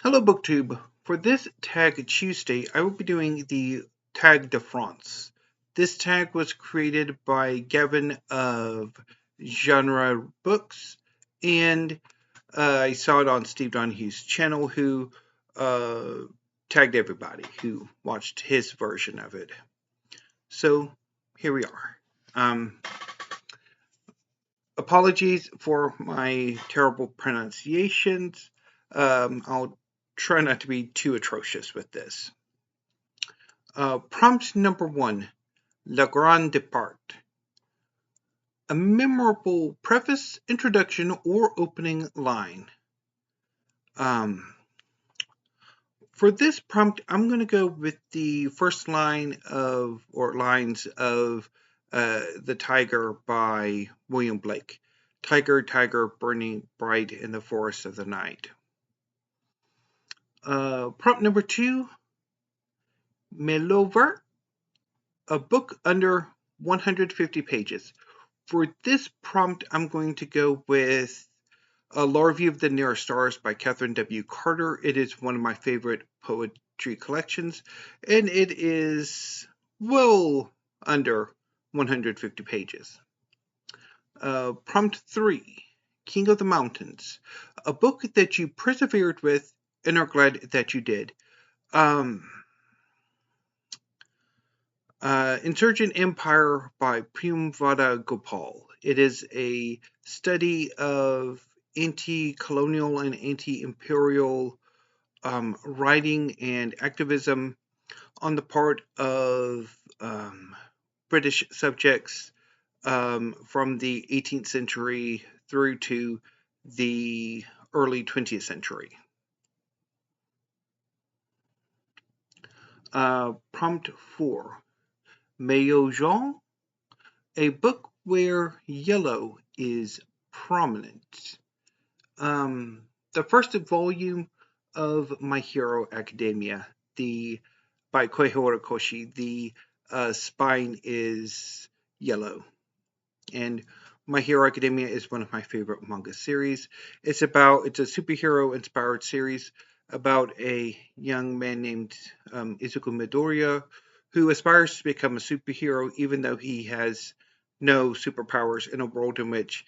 Hello BookTube. For this Tag Tuesday, I will be doing the Tag de France. This tag was created by Gavin of Genre Books, and I saw it on Steve Donahue's channel, who uh, tagged everybody who watched his version of it. So here we are. Apologies for my terrible pronunciations. I'll try not to be too atrocious with this. Prompt number 1, Le Grand Depart. A memorable preface, introduction, or opening line. For this prompt, I'm going to go with the first line of, or lines of, The Tyger by William Blake. Tyger, Tyger, burning bright in the forest of the night. Prompt number 2, Maillot Vert, a book under 150 pages. For this prompt, I'm going to go with Larvae of the Near Stars by Catherine W. Carter. It is one of my favorite poetry collections, and it is well under 150 pages. Prompt 3, King of the Mountains, a book that you persevered with and are glad that you did. Insurgent Empire by Priyamvada Gopal. It is a study of anti-colonial and anti-imperial writing and activism on the part of British subjects from the 18th century through to the early 20th century. Prompt 4, Maillot Jaune, a book where yellow is prominent. The first volume of My Hero Academia, by Kohei Horikoshi, the spine is yellow. And My Hero Academia is one of my favorite manga series. It's a superhero-inspired series about a young man named Izuku Midoriya, who aspires to become a superhero even though he has no superpowers in a world in which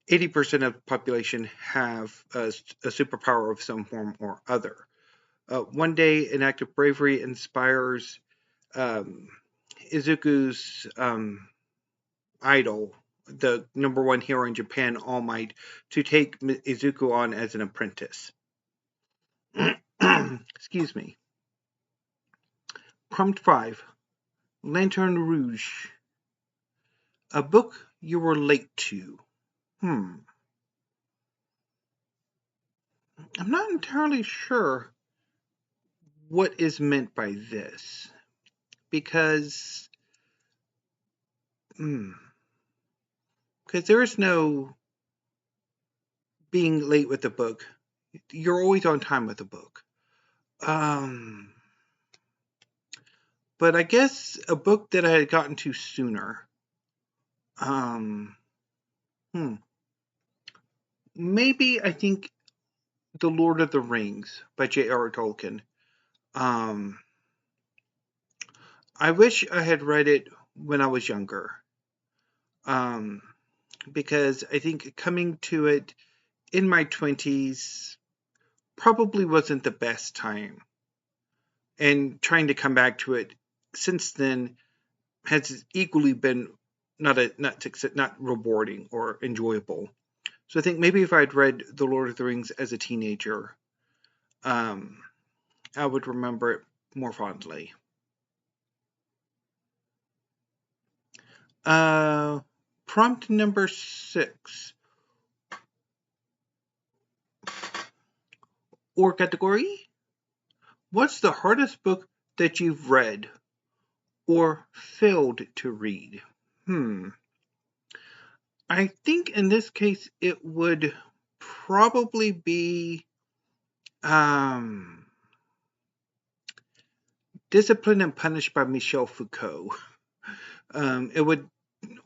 80% of the population have a superpower of some form or other. One day, an act of bravery inspires Izuku's idol, the number one hero in Japan, All Might, to take Izuku on as an apprentice. Excuse me. Prompt 5, Lanterne Rouge, a book you were late to. I'm not entirely sure what is meant by this, because there is no being late with the book. You're always on time with the book. But I guess a book that I had gotten to sooner. Maybe I think The Lord of the Rings by J.R.R. Tolkien. I wish I had read it when I was younger. Because I think coming to it in my 20s probably wasn't the best time. And trying to come back to it since then has equally been not rewarding or enjoyable. So I think maybe if I'd read The Lord of the Rings as a teenager, I would remember it more fondly. Prompt number 6. Or category? What's the hardest book that you've read or failed to read? I think in this case it would probably be Discipline and Punish by Michel Foucault.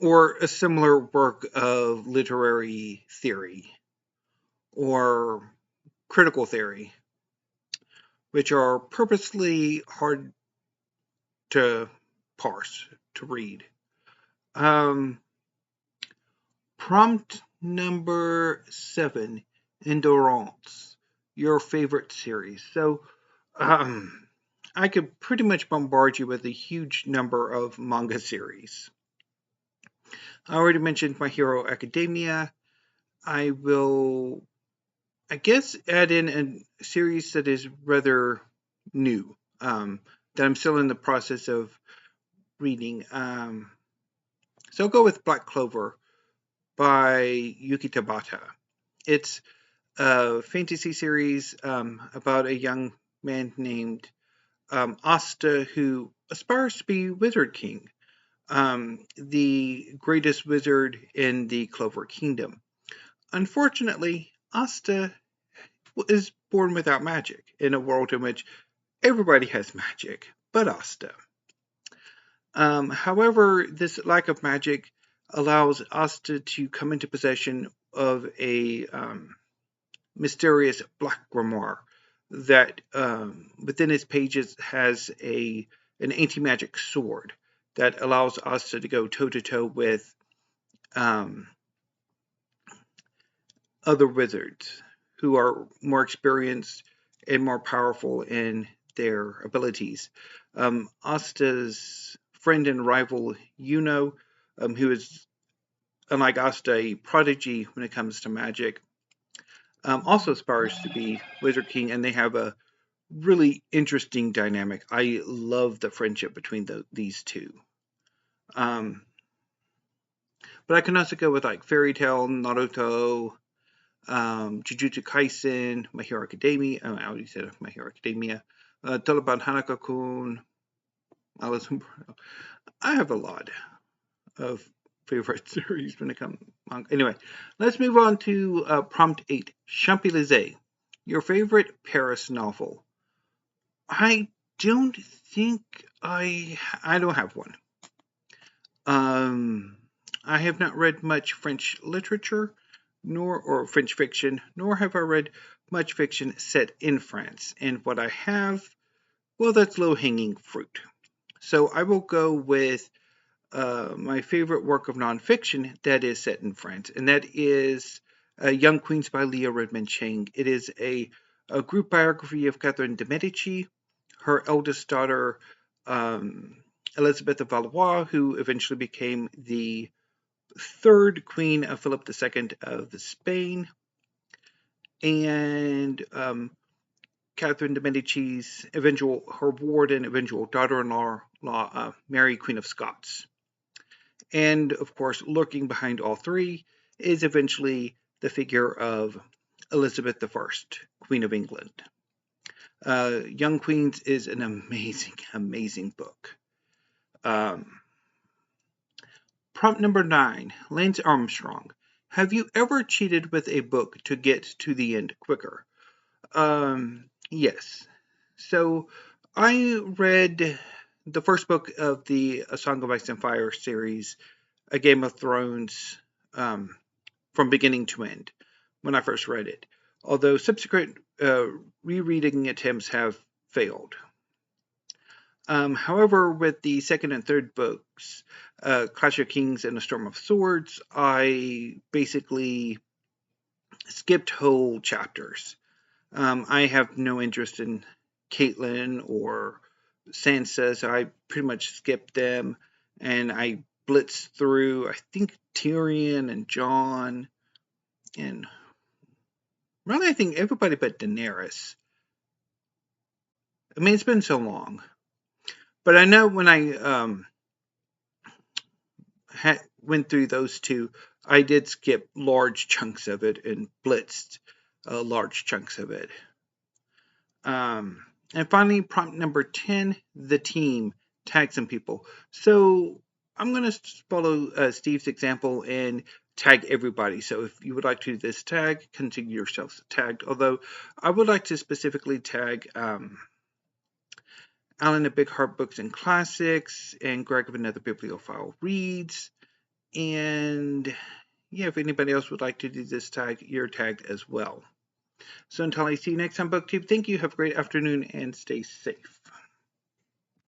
Or a similar work of literary theory or critical theory. which are purposely hard to parse, to read. Prompt number 7, Endurance, your favorite series. So, I could pretty much bombard you with a huge number of manga series. I already mentioned My Hero Academia. I will, I guess, add in a series that is rather new, that I'm still in the process of reading. So I'll go with Black Clover by Yuki Tabata. It's a fantasy series about a young man named Asta who aspires to be Wizard King, the greatest wizard in the Clover Kingdom. Unfortunately, Asta is born without magic in a world in which everybody has magic but Asta. However, this lack of magic allows Asta to come into possession of a mysterious black grimoire that within its pages has an anti-magic sword that allows Asta to go toe-to-toe with other wizards who are more experienced and more powerful in their abilities. Asta's friend and rival, Yuno, who is, unlike Asta, a prodigy when it comes to magic, also aspires to be Wizard King, and they have a really interesting dynamic. I love the friendship between these two. But I can also go with like Fairy Tail, Naruto, Jujutsu Kaisen, My Hero Academia. I already said My Hero Academia. Taliban Hanako-kun, Alice in Borderland. I have a lot of favorite series when it comes on. Anyway, let's move on to prompt 8, Champs-Élysées, your favorite Paris novel. I don't think I don't have one. I have not read much French literature, or French fiction, nor have I read much fiction set in France. And what I have, well, that's low-hanging fruit. So I will go with my favorite work of nonfiction that is set in France, and that is Young Queens by Leah Redmond Chang. It is a group biography of Catherine de' Medici, her eldest daughter, Elizabeth of Valois, who eventually became the third queen of Philip II of Spain, and Catherine de' Medici's her ward and eventual daughter-in-law, Mary, Queen of Scots. And, of course, lurking behind all three is eventually the figure of Elizabeth I, Queen of England. Young Queens is an amazing, amazing book. Prompt number 9, Lance Armstrong. Have you ever cheated with a book to get to the end quicker? Yes. So I read the first book of the A Song of Ice and Fire series, A Game of Thrones, from beginning to end when I first read it, although subsequent rereading attempts have failed. However, with the second and third books, Clash of Kings and A Storm of Swords, I basically skipped whole chapters. I have no interest in Caitlyn or Sansa, so I pretty much skipped them, and I blitzed through, I think, Tyrion and Jon, and really, I think everybody but Daenerys. I mean, it's been so long. But I know when I went through those two, I did skip large chunks of it and blitzed large chunks of it. And finally, prompt number 10, the team. Tag some people. So I'm going to follow Steve's example and tag everybody. So if you would like to do this tag, consider yourselves tagged. Although I would like to specifically tag Alan of Big Heart Books and Classics, and Greg of Another Bibliophile Reads. And yeah, if anybody else would like to do this tag, you're tagged as well. So until I see you next on BookTube, thank you, have a great afternoon, and stay safe.